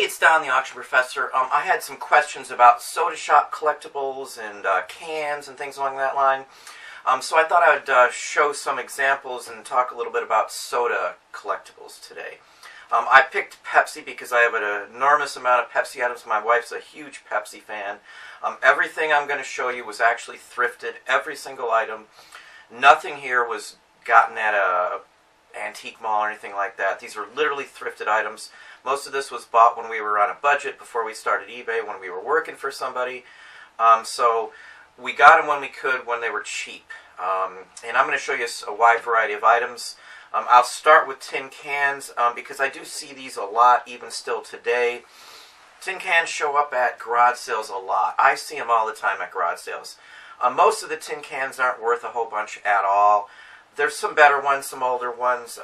it's Don, the Auction Professor. I had some questions about soda shop collectibles and cans and things along that line. So I thought I would show some examples and talk a little bit about soda collectibles today. I picked Pepsi because I have an enormous amount of Pepsi items. My wife's a huge Pepsi fan. Everything I'm going to show you was actually thrifted, every single item. Nothing here was gotten at a antique mall or anything like that. These were literally thrifted items. Most of this was bought when we were on a budget before we started eBay, when we were working for somebody. So we got them when we could, when they were cheap. And I'm going to show you a wide variety of items. I'll start with tin cans because I do see these a lot even still today. Tin cans show up at garage sales a lot. I see them all the time at garage sales. Most of the tin cans aren't worth a whole bunch at all. There's some better ones, some older ones.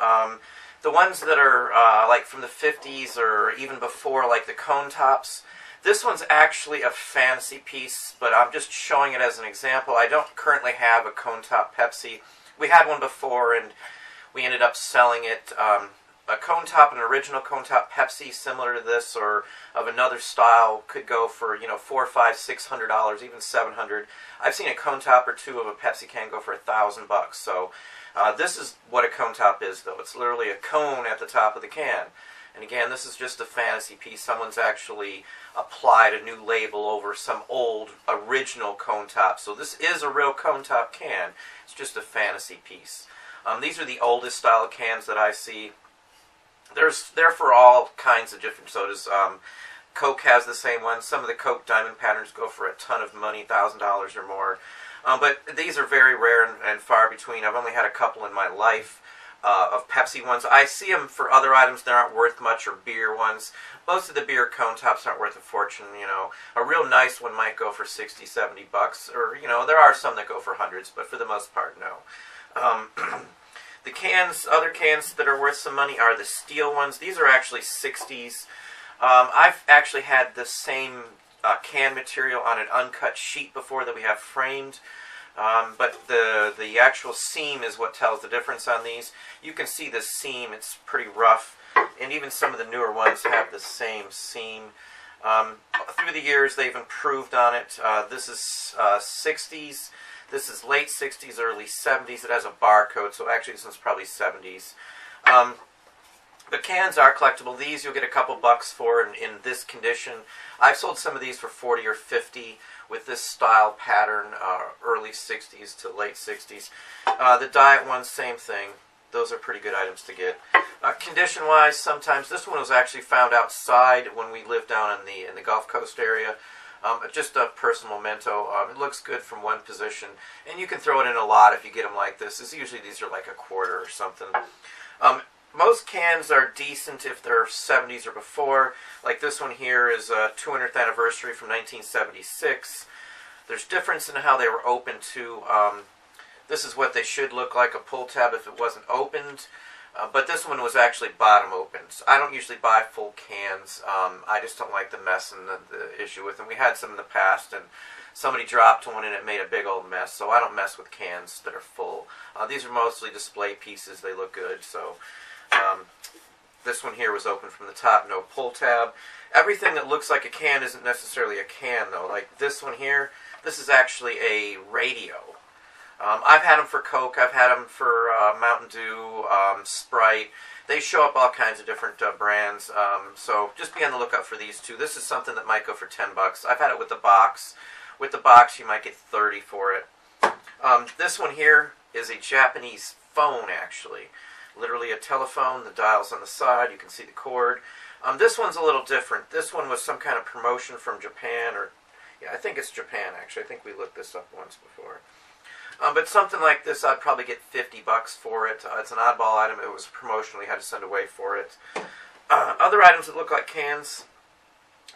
The ones that are like from the 50s or even before, like the cone tops. This one's actually a fantasy piece, but I'm just showing it as an example. I don't currently have a cone top Pepsi. We had one before, and we ended up selling it. A cone top, an original cone top Pepsi, similar to this or of another style, could go for $400, $500, $600, even $700. I've seen a cone top or two of a Pepsi can go for $1,000 bucks. So this is what a cone top is, though. It's literally a cone at the top of the can. And again, this is just a fantasy piece. Someone's actually applied a new label over some old original cone top. So this is a real cone top can. It's just a fantasy piece. These are the oldest style cans that I see. They're for all kinds of different sodas. Coke has the same one. Some of the Coke diamond patterns go for a ton of money, $1,000 or more. But these are very rare and far between. I've only had a couple in my life of Pepsi ones. I see them for other items that aren't worth much, or beer ones. Most of the beer cone tops aren't worth a fortune. A real nice one might go for 60, 70 bucks, or there are some that go for hundreds, but for the most part, no. The cans, other cans that are worth some money are the steel ones. These are actually 60s. I've actually had the same can material on an uncut sheet before that we have framed. But the actual seam is what tells the difference on these. You can see the seam, it's pretty rough. And even some of the newer ones have the same seam. Through the years, they've improved on it. This is 60s. This is late 60s, early 70s. It has a barcode, so actually this one's probably 70s. The cans are collectible. These you'll get a couple bucks for in this condition. I've sold some of these for 40 or 50 with this style pattern, early 60s to late 60s. The diet ones, same thing. Those are pretty good items to get. Condition-wise, sometimes this one was actually found outside when we lived down in the Gulf Coast area. Just a personal memento. It looks good from one position, and you can throw it in a lot if you get them like this. Usually these are like a quarter or something. Most cans are decent if they're 70s or before. Like this one here is a 200th anniversary from 1976. There's difference in how they were opened too. This is what they should look like, a pull tab if it wasn't opened. But this one was actually bottom opened. So I don't usually buy full cans. I just don't like the mess and the issue with them. We had some in the past, and somebody dropped one and it made a big old mess. So I don't mess with cans that are full. These are mostly display pieces. They look good. So this one here was open from the top, no pull tab. Everything that looks like a can isn't necessarily a can, though. Like this one here, this is actually a radio. I've had them for Coke, I've had them for Mountain Dew, Sprite. They show up all kinds of different brands, so just be on the lookout for these two. This is something that might go for 10 bucks. I've had it with the box. With the box, you might get 30 for it. This one here is a Japanese phone, actually. Literally a telephone. The dial's on the side. You can see the cord. This one's a little different. This one was some kind of promotion from Japan, or yeah, I think it's Japan, actually. I think we looked this up once before. But something like this, I'd probably get 50 bucks for it. It's an oddball item. It was promotional. We had to send away for it. Other items that look like cans.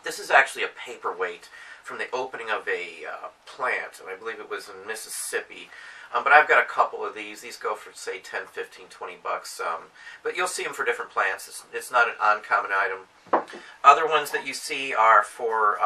This is actually a paperweight from the opening of a plant, and I believe it was in Mississippi. But I've got a couple of these. These go for, say, 10, 15, 20 bucks. But you'll see them for different plants. It's not an uncommon item. Other ones that you see are for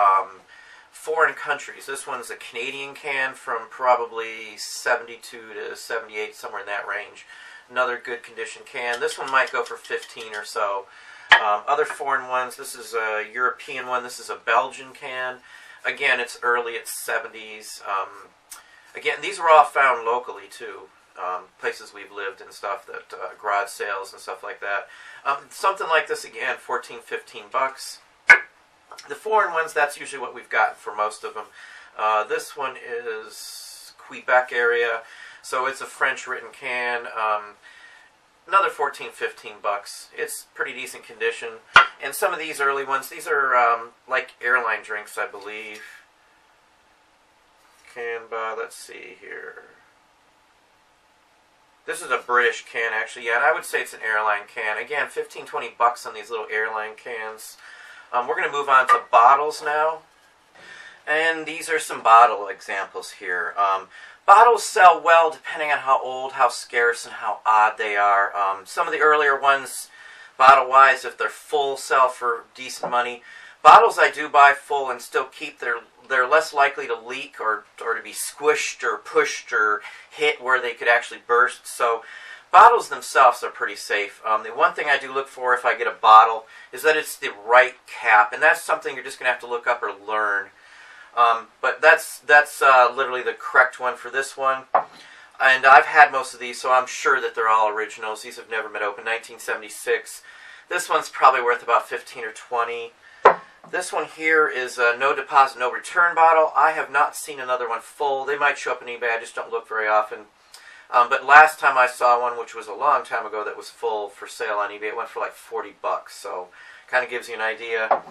foreign countries. This one's a Canadian can from probably 72 to 78, somewhere in that range. Another good condition can. This one might go for 15 or so. Other foreign ones, this is a European one, this is a Belgian can. Again, it's early, it's 70s. Again, these were all found locally too. Places we've lived and stuff, that garage sales and stuff like that. Something like this, again, 14, 15 bucks. The foreign ones, that's usually what we've gotten for most of them. This one is Quebec area, so it's a French written can. Another 14, 15 bucks. It's pretty decent condition. And some of these early ones, these are like airline drinks, I believe. Can buy, let's see here. This is a British can, actually. Yeah, and I would say it's an airline can. Again, 15, 20 bucks on these little airline cans. We're going to move on to bottles now. And these are some bottle examples here. Bottles sell well depending on how old, how scarce, and how odd they are. Some of the earlier ones, bottle-wise, if they're full, sell for decent money. Bottles I do buy full and still keep, they're less likely to leak or to be squished or pushed or hit where they could actually burst. So bottles themselves are pretty safe. The one thing I do look for if I get a bottle is that it's the right cap, and that's something you're just going to have to look up or learn. But that's literally the correct one for this one. And I've had most of these, so I'm sure that they're all originals. These have never been opened. 1976. This one's probably worth about 15 or 20. This one here is a no deposit, no return bottle. I have not seen another one full. They might show up on eBay. I just don't look very often. But last time I saw one, which was a long time ago, that was full for sale on eBay, it went for like 40 bucks. So kind of gives you an idea.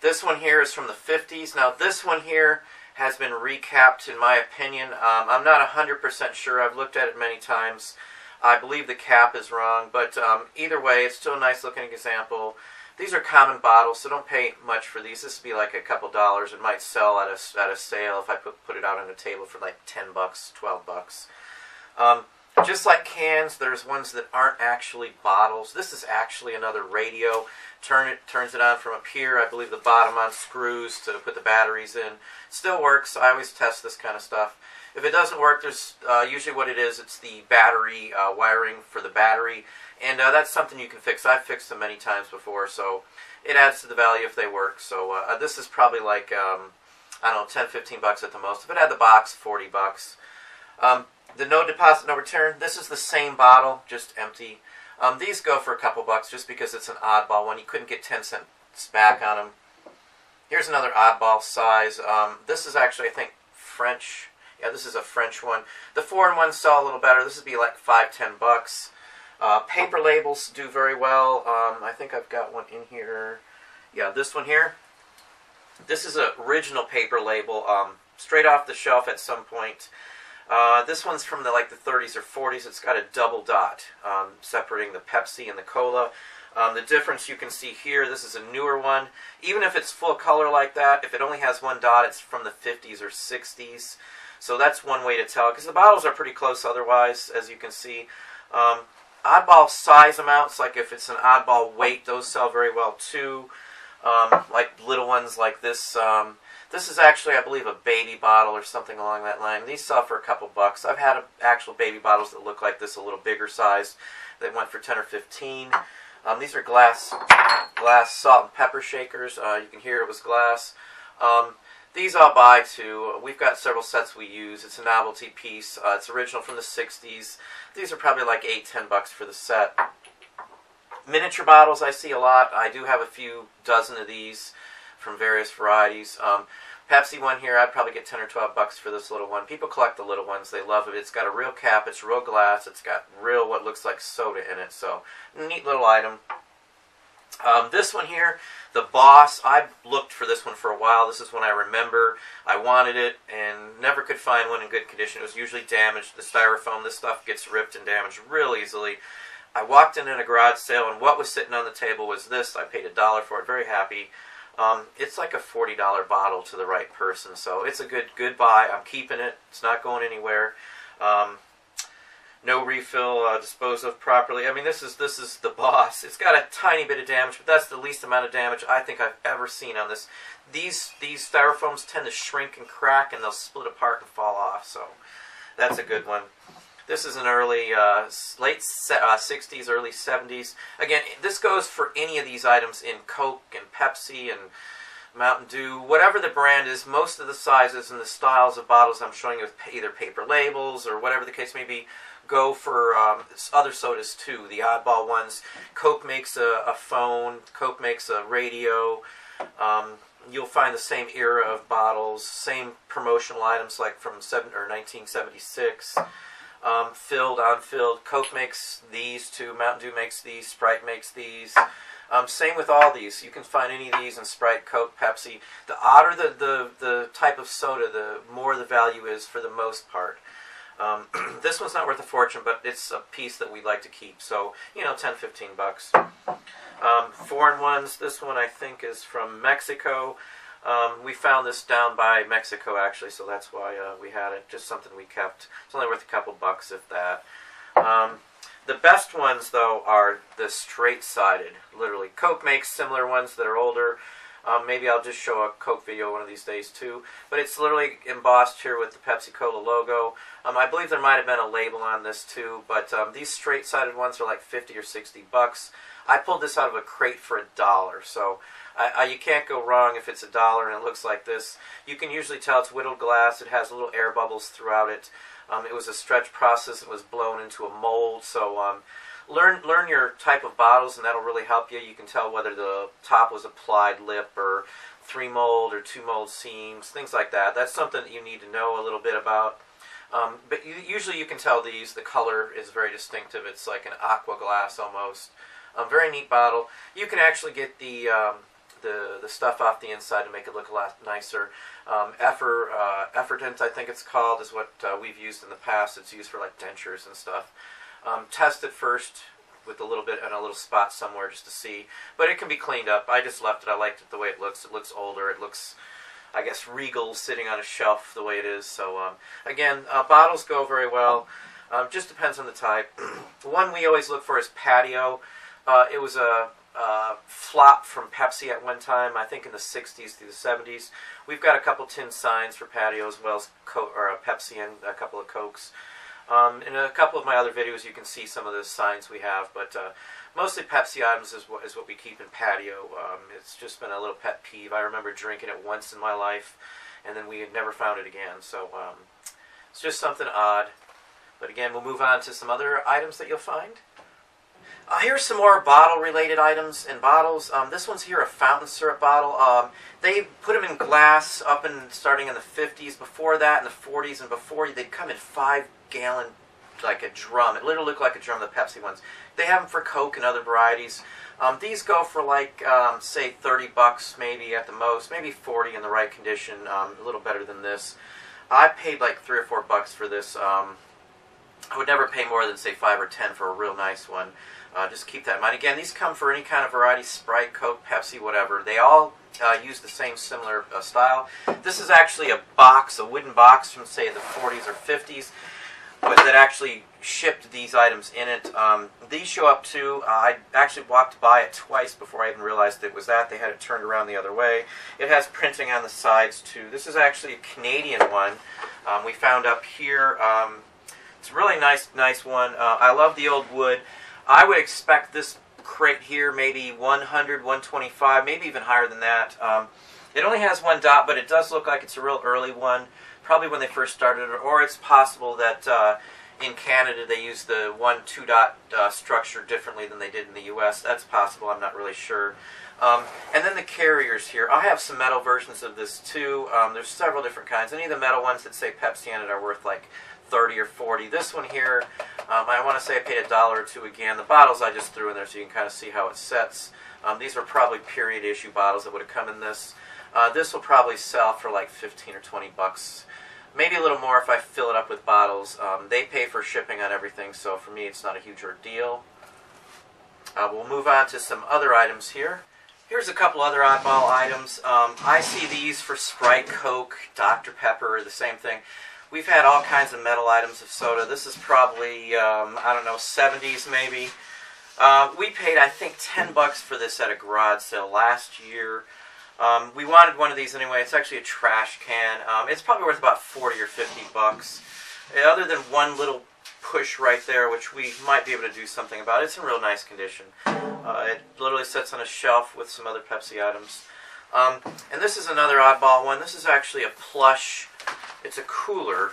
This one here is from the 50s. Now this one here has been recapped, in my opinion. I'm not 100% sure. I've looked at it many times. I believe the cap is wrong, but either way, it's still a nice looking example. These are common bottles, so don't pay much for these. This would be like a couple dollars. It might sell at a sale if I put it out on a table for like 10 bucks, 12 bucks. Just like cans, there's ones that aren't actually bottles. This is actually another radio. Turns it on from up here. I believe the bottom unscrews to put the batteries in. Still works. I always test this kind of stuff. If it doesn't work, there's usually what it is. It's the battery wiring for the battery, and that's something you can fix. I've fixed them many times before, so it adds to the value if they work. So this is probably like I don't know, 10, 15 bucks at the most. If it had the box, 40 bucks. The no deposit, no return. This is the same bottle, just empty. These go for a couple bucks just because it's an oddball one. You couldn't get 10 cents back on them. Here's another oddball size. This is actually, I think, French. Yeah, this is a French one. The foreign ones sell a little better. This would be like 5, 10 bucks. Paper labels do very well. I think I've got one in here. Yeah, this one here. This is an original paper label, straight off the shelf at some point. This one's from the 30s or 40s. It's got a double dot separating the Pepsi and the Cola. The difference you can see here, this is a newer one. Even if it's full color like that, if it only has one dot, it's from the 50s or 60s. So that's one way to tell, because the bottles are pretty close otherwise, as you can see. Oddball size amounts, like if it's an oddball weight, those sell very well too. Like little ones like this. This is actually, I believe, a baby bottle or something along that line. These sell for a couple bucks. I've had actual baby bottles that look like this, a little bigger size. They went for 10 or 15. These are glass salt and pepper shakers. You can hear it was glass. These I'll buy too. We've got several sets we use. It's a novelty piece. It's original from the 60s. These are probably like 8, 10 bucks for the set. Miniature bottles I see a lot. I do have a few dozen of these from various varieties. Pepsi one here, I'd probably get 10 or 12 bucks for this little one. People collect the little ones. They love it. It's got a real cap. It's real glass. It's got real what looks like soda in it. So, neat little item. This one here, the Boss, I looked for this one for a while. This is one I remember. I wanted it and never could find one in good condition. It was usually damaged. The styrofoam, this stuff gets ripped and damaged real easily. I walked in a garage sale, and what was sitting on the table was this. I paid $1 for it. Very happy. It's like a $40 bottle to the right person, so it's a good buy. I'm keeping it. It's not going anywhere. No refill, disposed of properly. I mean, this is the Boss. It's got a tiny bit of damage, but that's the least amount of damage I think I've ever seen on this. These styrofoams tend to shrink and crack, and they'll split apart and fall off, so that's a good one. This is an early, late 60s, early 70s. Again, this goes for any of these items in Coke and Pepsi and Mountain Dew, whatever the brand is. Most of the sizes and the styles of bottles I'm showing you with either paper labels or whatever the case may be go for other sodas too, the oddball ones. Coke makes a phone, Coke makes a radio. You'll find the same era of bottles, same promotional items like from 1976. Filled, unfilled. Coke makes these too, Mountain Dew makes these, Sprite makes these. Same with all these. You can find any of these in Sprite, Coke, Pepsi. The odder the type of soda, the more the value is for the most part. This one's not worth a fortune, but it's a piece that we'd like to keep. So, you know, 10, 15 bucks. Foreign ones, this one I think is from Mexico. We found this down by Mexico actually, so that's why we had it. Just something we kept. It's only worth a couple bucks if that. The best ones, though, are the straight-sided, literally. Coke makes similar ones that are older. Maybe I'll just show a Coke video one of these days, too. But it's literally embossed here with the Pepsi-Cola logo. I believe there might have been a label on this, too. But these straight-sided ones are like 50 or 60 bucks. I pulled this out of a crate for $1. So you can't go wrong if it's $1 and it looks like this. You can usually tell it's whittled glass. It has little air bubbles throughout it. It was a stretch process. It was blown into a mold. So learn your type of bottles, and that'll really help you. You can tell whether the top was applied lip or 3 mold or 2 mold seams, things like that. That's something that you need to know a little bit about. But usually you can tell these. The color is very distinctive. It's like an aqua glass almost. Very neat bottle. You can actually get the stuff off the inside to make it look a lot nicer. Efferdent, I think it's called, is what we've used in the past. It's used for like dentures and stuff. Test it first with a little bit and a little spot somewhere just to see. But it can be cleaned up. I just left it. I liked it the way it looks. It looks older. It looks, I guess, regal sitting on a shelf the way it is. So again, bottles go very well. Just depends on the type. One we always look for is Patio. It was a flop from Pepsi at one time, I think in the 60s through the 70s. We've got a couple tin signs for Patio as well as Pepsi and a couple of Cokes. In a couple of my other videos you can see some of the signs we have, but mostly Pepsi items is what we keep in Patio. It's just been a little pet peeve. I remember drinking it once in my life, and then we had never found it again. So it's just something odd. But again, we'll move on to some other items that you'll find. Here's some more bottle-related items and bottles. This one's here, a fountain syrup bottle. They put them in glass up and starting in the 50s. Before that, in the 40s and before, they'd come in 5-gallon, like a drum. It literally looked like a drum, the Pepsi ones. They have them for Coke and other varieties. These go for like, say, 30 bucks maybe at the most, maybe 40 in the right condition, a little better than this. I paid like 3 or 4 bucks for this. I would never pay more than, say, 5 or 10 for a real nice one. Just keep that in mind. Again, these come for any kind of variety, Sprite, Coke, Pepsi, whatever. They all use the same similar style. This is actually a box, a wooden box from, say, the 40s or 50s, but that actually shipped these items in it. These show up too. I actually walked by it twice before I even realized it was that. They had it turned around the other way. It has printing on the sides too. This is actually a Canadian one. We found up here. It's a really nice one. I love the old wood. I would expect this crate here maybe 100, 125, maybe even higher than that. It only has 1 dot, but it does look like it's a real early one, probably when they first started it, or it's possible that in Canada they use the 1-2 dot structure differently than they did in the U.S. That's possible, I'm not really sure. And then the carriers here. I have some metal versions of this too. There's several different kinds. Any of the metal ones that say Pepsi on it are worth like 30 or 40. This one here, I want to say I paid $1 or $2 again. The bottles I just threw in there so you can kind of see how it sets. These are probably period issue bottles that would have come in this. This will probably sell for like 15 or 20 bucks. Maybe a little more if I fill it up with bottles. They pay for shipping on everything, so for me it's not a huge ordeal. We'll move on to some other items here. Here's a couple other oddball items. I see these for Sprite, Coke, Dr. Pepper, the same thing. We've had all kinds of metal items of soda. This is probably, I don't know, 70s maybe. We paid, I think, 10 bucks for this at a garage sale last year. We wanted one of these anyway. It's actually a trash can. It's probably worth about 40 or 50 bucks. Other than one little push right there, which we might be able to do something about. It's in real nice condition. It literally sits on a shelf with some other Pepsi items. And this is another oddball one. This is actually a plush. It's a cooler.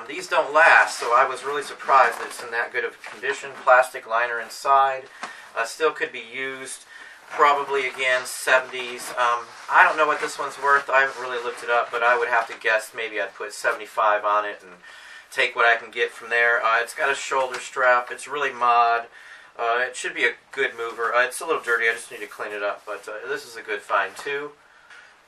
These don't last, so I was really surprised that it's in that good of condition. Plastic liner inside. Still could be used. Probably, again, 70s. I don't know what this one's worth. I haven't really looked it up, but I would have to guess maybe I'd put 75 on it and take what I can get from there. It's got a shoulder strap. It's really mod. It should be a good mover. It's a little dirty. I just need to clean it up, but this is a good find, too.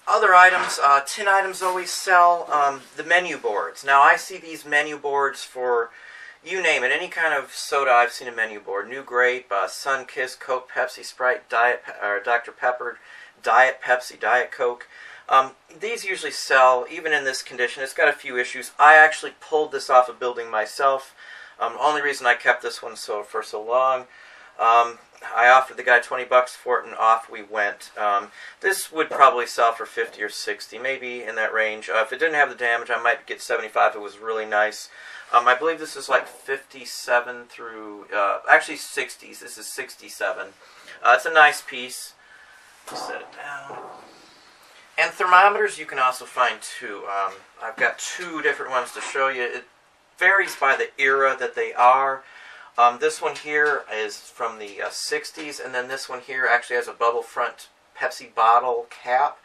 Other items, tin items always sell. The menu boards. Now, I see these menu boards for, you name it, any kind of soda I've seen a menu board. New Grape, Sunkist, Coke, Pepsi, Sprite, Dr. Pepper, Diet Pepsi, Diet Coke. These usually sell, even in this condition. It's got a few issues. I actually pulled this off a building myself. The only reason I kept this one for so long, I offered the guy 20 bucks for it, and off we went. This would probably sell for 50 or 60, maybe in that range. If it didn't have the damage, I might get 75 if it was really nice. I believe this is like 57 through, actually 60s. This is 67. It's a nice piece. Set it down. And thermometers you can also find too. I've got two different ones to show you. It varies by the era that they are. This one here is from the 60s, and then this one here actually has a bubble front Pepsi bottle cap.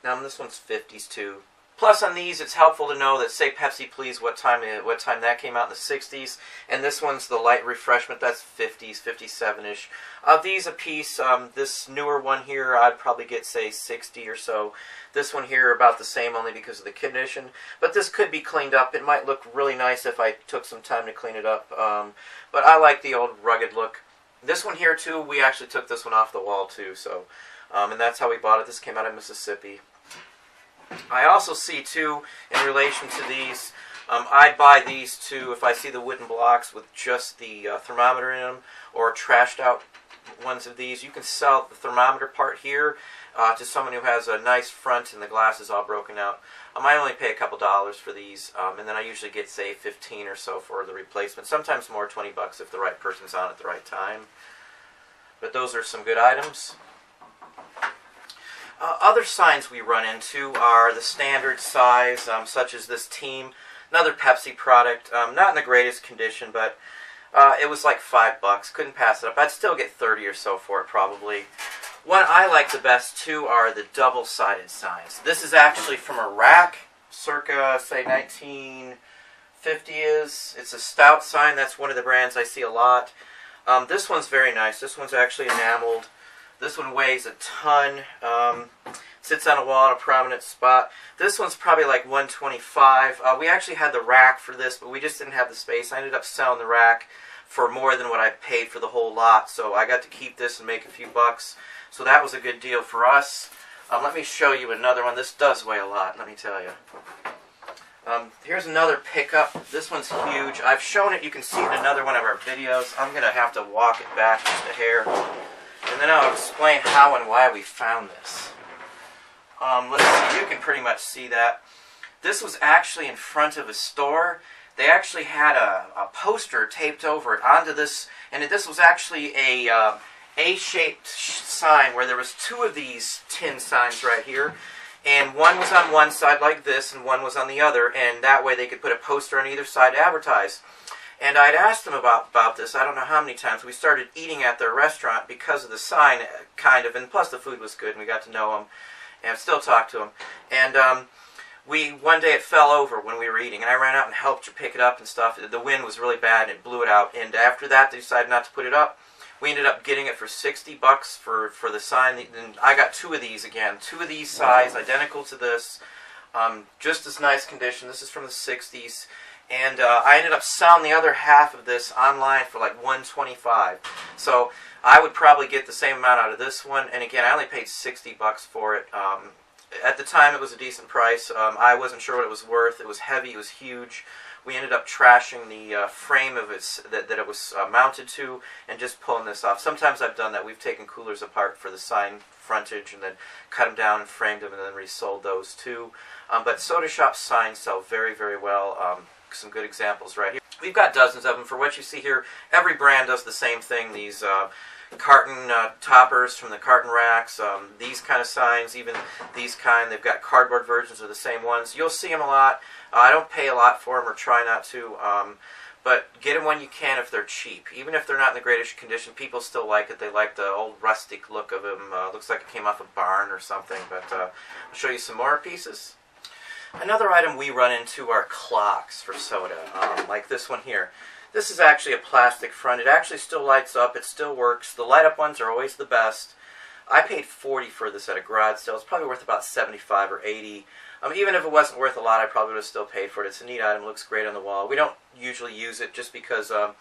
This one's 50s too. Plus on these, it's helpful to know that, say Pepsi Please, what time that came out in the 60s, and this one's the light refreshment, that's 50s, 57-ish. Of these a piece, this newer one here, I'd probably get, say, 60 or so. This one here, about the same, only because of the condition. But this could be cleaned up. It might look really nice if I took some time to clean it up. But I like the old rugged look. This one here, too, we actually took this one off the wall, too. So, and that's how we bought it. This came out of Mississippi. I also see, too, in relation to these, I'd buy these, too, if I see the wooden blocks with just the thermometer in them, or trashed out ones of these. You can sell the thermometer part here to someone who has a nice front and the glass is all broken out. I only pay a couple dollars for these, and then I usually get, say, 15 or so for the replacement. Sometimes more, 20 bucks if the right person's on at the right time. But those are some good items. Other signs we run into are the standard size, such as this Team, another Pepsi product, not in the greatest condition, but it was like $5. Couldn't pass it up. I'd still get 30 or so for it, probably. One I like the best, too, are the double-sided signs. This is actually from a rack, circa, say, 1950 is. It's a stout sign. That's one of the brands I see a lot. This one's very nice. This one's actually enameled. This one weighs a ton. Sits on a wall in a prominent spot. This one's probably like $125. We actually had the rack for this, but we just didn't have the space. I ended up selling the rack for more than what I paid for the whole lot, so I got to keep this and make a few bucks. So that was a good deal for us. Let me show you another one. This does weigh a lot, let me tell you. Here's another pickup. This one's huge. I've shown it. You can see it in another one of our videos. I'm going to have to walk it back just a hair. And then I'll explain how and why we found this. Let's see, you can pretty much see that. This was actually in front of a store. They actually had a poster taped over it onto this, and this was actually a A-shaped sign where there was two of these tin signs right here, and one was on one side like this, and one was on the other, and that way they could put a poster on either side to advertise. And I'd asked them about this, I don't know how many times. We started eating at their restaurant because of the sign, kind of, and plus the food was good, and we got to know them, and still talk to them. And one day it fell over when we were eating, and I ran out and helped her pick it up and stuff. The wind was really bad, and it blew it out, and after that they decided not to put it up. We ended up getting it for 60 bucks for the sign, and I got two of these again. Two of these size, identical to this, just as nice condition. This is from the 60s. And I ended up selling the other half of this online for like $125. So I would probably get the same amount out of this one. And again, I only paid 60 bucks for it. At the time, it was a decent price. I wasn't sure what it was worth. It was heavy. It was huge. We ended up trashing the frame of it that it was mounted to and just pulling this off. Sometimes I've done that. We've taken coolers apart for the sign frontage and then cut them down and framed them and then resold those too. But soda shop signs sell very, very well. some good examples right here. We've got dozens of them. For what you see here, every brand does the same thing. These carton toppers from the carton racks, these kind of signs, even these kind, they've got cardboard versions of the same ones. You'll see them a lot. I don't pay a lot for them or try not to, but get them when you can if they're cheap. Even if they're not in the greatest condition, people still like it. They like the old rustic look of them. Looks like it came off a barn or something, but I'll show you some more pieces. Another item we run into are clocks for soda, like this one here. This is actually a plastic front. It actually still lights up. It still works. The light up ones are always the best. I paid $40 for this at a garage sale. It's probably worth about $75 or $80. Even if it wasn't worth a lot, I probably would have still paid for it. It's a neat item. It looks great on the wall. We don't usually use it just because I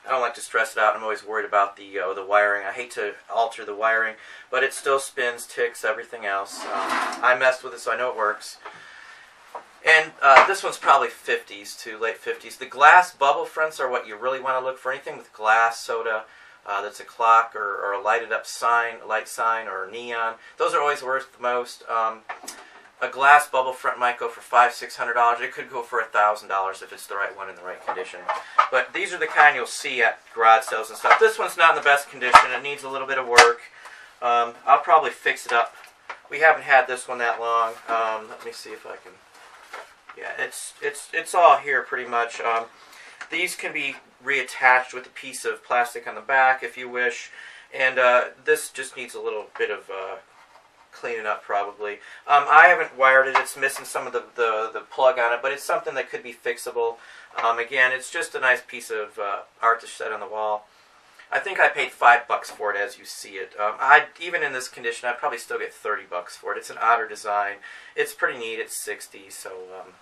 don't like to stress it out. I'm always worried about the wiring. I hate to alter the wiring, but it still spins, ticks, everything else. I messed with it, so I know it works. And this one's probably 50s to late 50s. The glass bubble fronts are what you really want to look for. Anything with glass soda that's a clock or a lighted up sign, a light sign, or neon. Those are always worth the most. A glass bubble front might go for $500–600. It could go for $1,000 if it's the right one in the right condition. But these are the kind you'll see at garage sales and stuff. This one's not in the best condition. It needs a little bit of work. I'll probably fix it up. We haven't had this one that long. Let me see if I can. Yeah, it's all here pretty much. These can be reattached with a piece of plastic on the back if you wish, and this just needs a little bit of cleaning up probably. I haven't wired it. It's missing some of the plug on it, but it's something that could be fixable. Again, it's just a nice piece of art to set on the wall. I think I paid $5 for it as you see it. Even in this condition, I'd probably still get $30 for it. It's an odder design. It's pretty neat. It's 60, so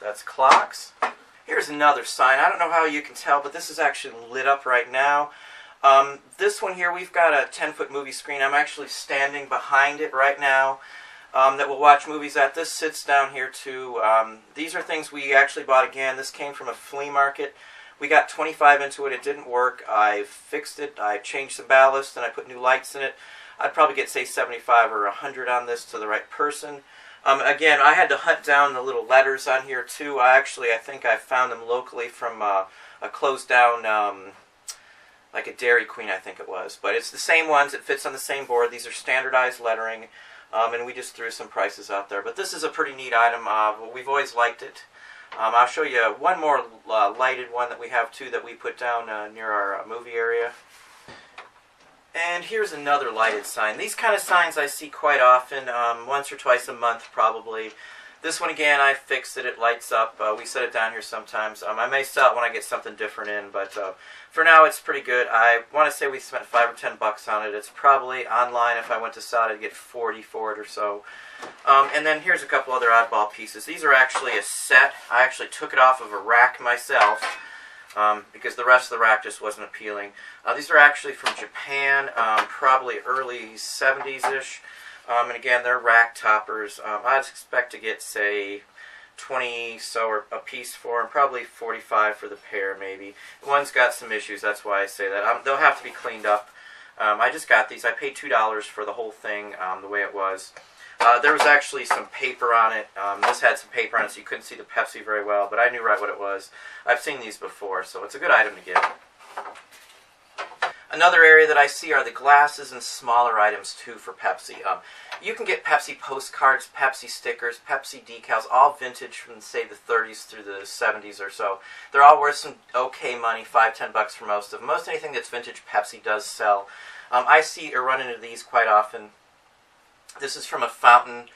that's clocks. Here's another sign. I don't know how you can tell, but this is actually lit up right now. This one here, we've got a 10-foot movie screen. I'm actually standing behind it right now that we'll watch movies at. This sits down here too. These are things we actually bought again. This came from a flea market. We got 25 into it. It didn't work. I fixed it. I changed the ballast and I put new lights in it. I'd probably get, say, 75 or 100 on this to the right person. Again, I had to hunt down the little letters on here too. I think I found them locally from a closed down, like a Dairy Queen, I think it was. But it's the same ones. It fits on the same board. These are standardized lettering, and we just threw some prices out there. But this is a pretty neat item. We've always liked it. I'll show you one more lighted one that we have too that we put down near our movie area. And here's another lighted sign. These kind of signs I see quite often, once or twice a month probably. This one again, I fixed it. It lights up. We set it down here sometimes. I may sell it when I get something different in, but for now it's pretty good. I want to say we spent $5 or $10 on it. It's probably online. If I went to sell it, I'd get $40 for it or so. And then here's a couple other oddball pieces. These are actually a set. I actually took it off of a rack myself because the rest of the rack just wasn't appealing. These are actually from Japan, probably early 70s-ish. And again, they're rack toppers. I'd expect to get, say, 20 so a piece for them, probably 45 for the pair maybe. One's got some issues, that's why I say that. They'll have to be cleaned up. I just got these. I paid $2 for the whole thing the way it was. There was actually some paper on it. This had some paper on it so you couldn't see the Pepsi very well, but I knew right what it was. I've seen these before, so it's a good item to get. Another area that I see are the glasses and smaller items too for Pepsi. You can get Pepsi postcards, Pepsi stickers, Pepsi decals, all vintage from, say, the 30s through the 70s or so. They're all worth some okay money, $5–10 for most of them. Most anything that's vintage Pepsi does sell. I see or run into these quite often. This is from a fountain,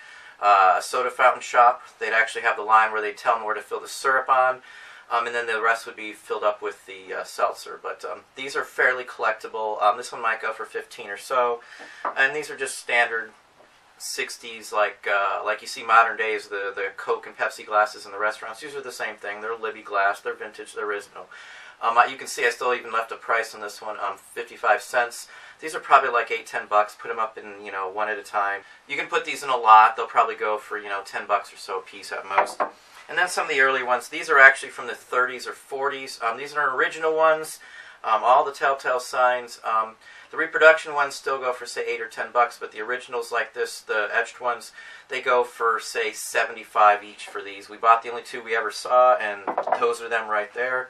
a soda fountain shop. They'd actually have the line where they'd tell them where to fill the syrup on. And then the rest would be filled up with the seltzer. But these are fairly collectible. This one might go for 15 or so. And these are just standard 60s, like you see modern days, the Coke and Pepsi glasses in the restaurants. These are the same thing. They're Libby glass. They're vintage. They're original. You can see I still even left a price on this one, 55 cents. These are probably like $8–10. Put them up in, one at a time. You can put these in a lot. They'll probably go for, $10 or so a piece at most. And then some of the early ones. These are actually from the 30s or 40s. These are original ones. All the telltale signs. The reproduction ones still go for, say, $8 or $10, but the originals like this, the etched ones, they go for, say, $75 each for these. We bought the only two we ever saw, and those are them right there.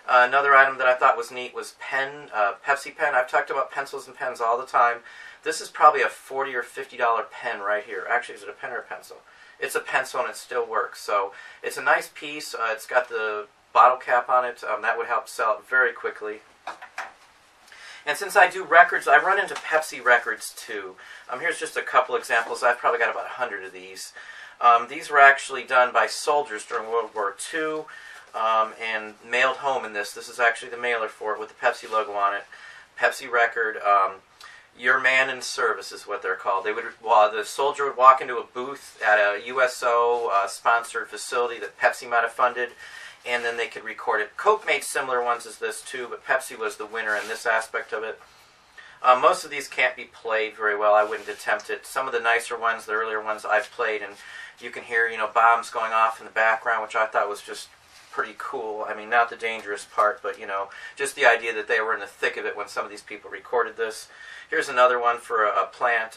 Another item that I thought was neat was Pepsi pen. I've talked about pencils and pens all the time. This is probably a $40 or $50 pen right here. Actually, is it a pen or a pencil? It's a pencil and it still works. So it's a nice piece. It's got the bottle cap on it. That would help sell it very quickly. And since I do records, I run into Pepsi records too. Here's just a couple examples. I've probably got about 100 of these. These were actually done by soldiers during World War II and mailed home in this. This is actually the mailer for it with the Pepsi logo on it. Pepsi record. Your Man in Service is what they're called. The soldier would walk into a booth at a USO sponsored facility that Pepsi might have funded, and then they could record it. Coke made similar ones as this too, but Pepsi was the winner in this aspect of it. Most of these can't be played very well. I wouldn't attempt it. Some of the nicer ones, the earlier ones, I've played, and you can hear, bombs going off in the background, which I thought was just pretty cool. I mean, not the dangerous part, but, just the idea that they were in the thick of it when some of these people recorded this. Here's another one for a plant.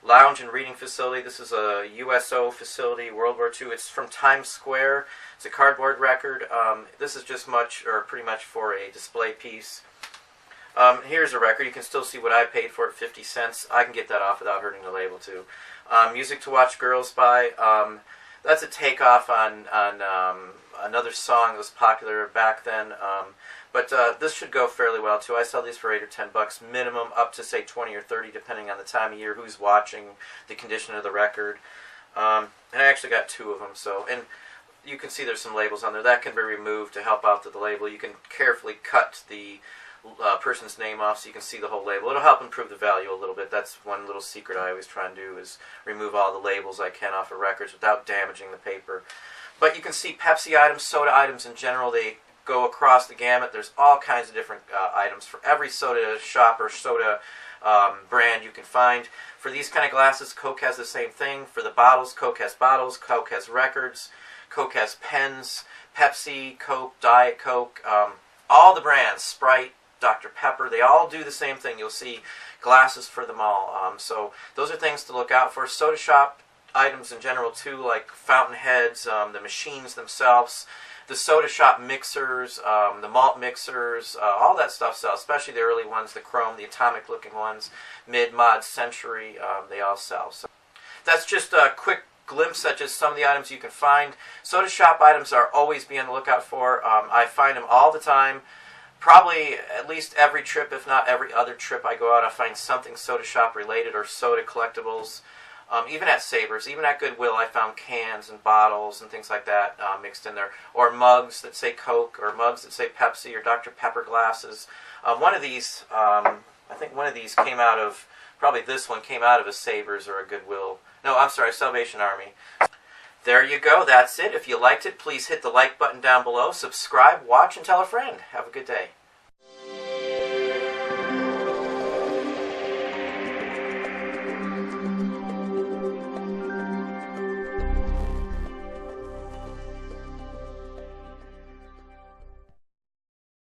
Lounge and reading facility. This is a USO facility, World War II. It's from Times Square. It's a cardboard record. This is just pretty much for a display piece. Here's a record. You can still see what I paid for it, 50 cents. I can get that off without hurting the label too. Music to Watch Girls By. That's a takeoff on another song that was popular back then. But this should go fairly well too. I sell these for $8 or $10 minimum, up to say 20 or 30, depending on the time of year, who's watching, the condition of the record. And I actually got two of them. And you can see there's some labels on there that can be removed to help out the label. You can carefully cut the person's name off so you can see the whole label. It'll help improve the value a little bit. That's one little secret I always try and do, is remove all the labels I can off of records without damaging the paper. But you can see Pepsi items, soda items in general, they go across the gamut. There's all kinds of different items for every soda shop or soda brand you can find. For these kind of glasses, Coke has the same thing. For the bottles, Coke has records, Coke has pens, Pepsi, Coke, Diet Coke, all the brands, Sprite, Dr. Pepper, they all do the same thing. You'll see glasses for them all. So those are things to look out for. Soda shop items in general too, like fountain heads, the machines themselves, the soda shop mixers, the malt mixers, all that stuff sells, especially the early ones, the chrome, the atomic looking ones, mid-mod, century, they all sell. So that's just a quick glimpse at just some of the items you can find. Soda shop items are always be on the lookout for. I find them all the time. Probably at least every trip, if not every other trip I go out, I find something soda shop related or soda collectibles. Even at Savers, even at Goodwill, I found cans and bottles and things like that mixed in there. Or mugs that say Coke, or mugs that say Pepsi, or Dr. Pepper glasses. One of these, I think one of these came out of, probably this one came out of a Savers or a Goodwill. No, I'm sorry, Salvation Army. There you go, that's it. If you liked it, please hit the like button down below, subscribe, watch, and tell a friend. Have a good day.